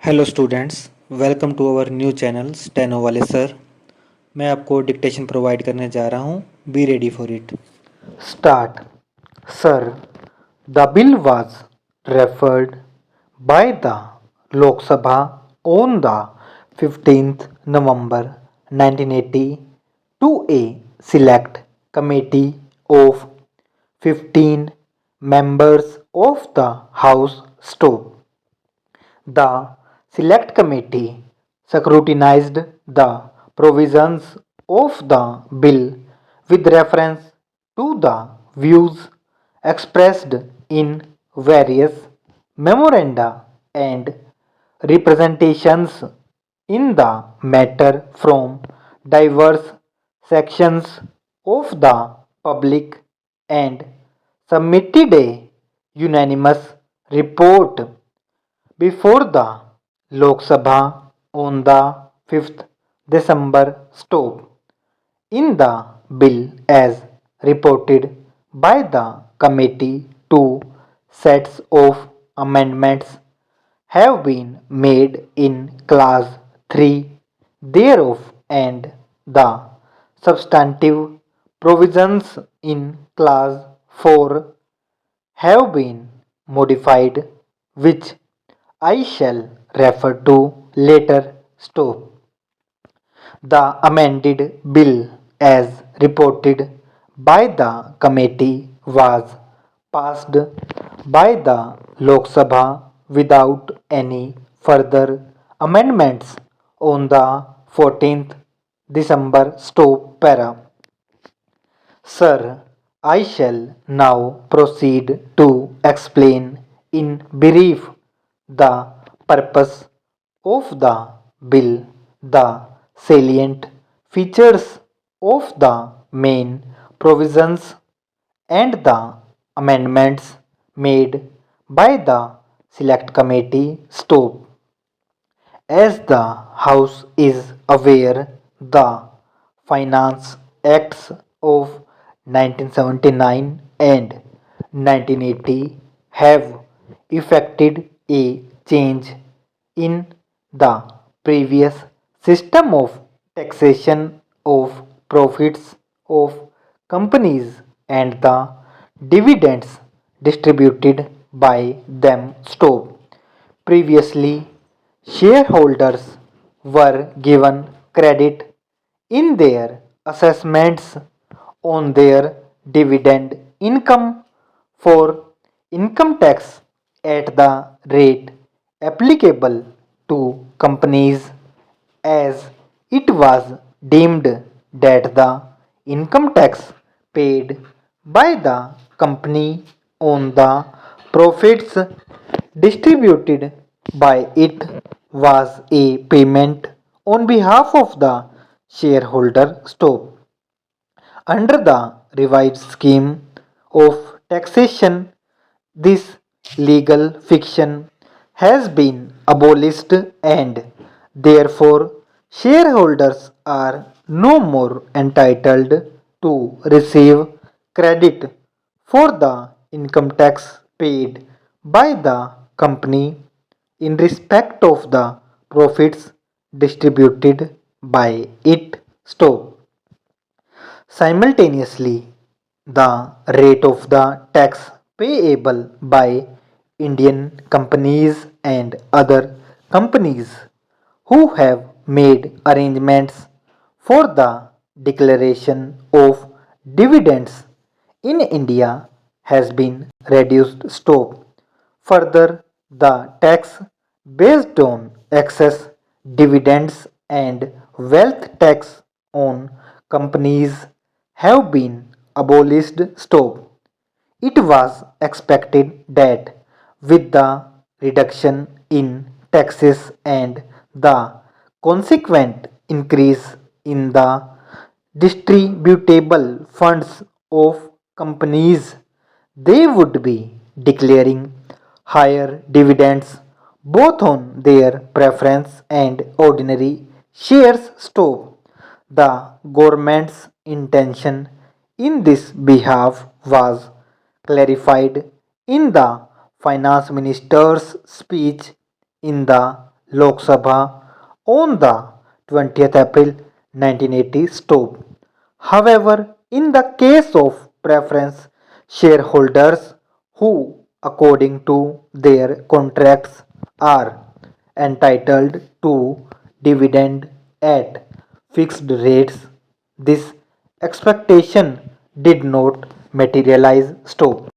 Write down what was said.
Hello students, welcome to our new channel steno वाले sir. मैं आपको डिक्टेशन प्रोवाइड करने जा रहा हूँ। Be ready for it. Start. Sir, the bill was referred by the Lok Sabha on the 15th November 1980 to a select committee of 15 members of the House staff. The Select Committee scrutinized the provisions of the bill with reference to the views expressed in various memoranda and representations in the matter from diverse sections of the public and submitted a unanimous report before the Lok Sabha on the 5th December stop. In the bill as reported by the committee, two sets of amendments have been made in clause 3 thereof, and the substantive provisions in clause 4 have been modified, which I shall refer to later. Stop. The amended bill, as reported by the committee, was passed by the Lok Sabha without any further amendments on the 14th December. Stop para. Sir, I shall now proceed to explain in brief the purpose of the bill, the salient features of the main provisions, and the amendments made by the Select Committee. Stop. As the House is aware, the Finance Acts of 1979 and 1980 have effected a change in the previous system of taxation of profits of companies and the dividends distributed by them. Stop. Previously, shareholders were given credit in their assessments on their dividend income for income tax at the rate applicable to companies, as it was deemed that the income tax paid by the company on the profits distributed by it was a payment on behalf of the shareholder. Stop. Under the revised scheme of taxation, this legal fiction has been abolished, and therefore shareholders are no more entitled to receive credit for the income tax paid by the company in respect of the profits distributed by it. Stop. Simultaneously, the rate of the tax payable by Indian companies and other companies who have made arrangements for the declaration of dividends in India has been reduced. Stop. Further, the tax based on excess dividends and wealth tax on companies have been abolished. Stop. It was expected that with the reduction in taxes and the consequent increase in the distributable funds of companies, they would be declaring higher dividends both on their preference and ordinary shares. Stop. The government's intention in this behalf was clarified in the finance minister's speech in the Lok Sabha on the 20th April 1980 stop. However, in the case of preference shareholders who, according to their contracts, are entitled to dividend at fixed rates, this expectation did not materialize. Stop.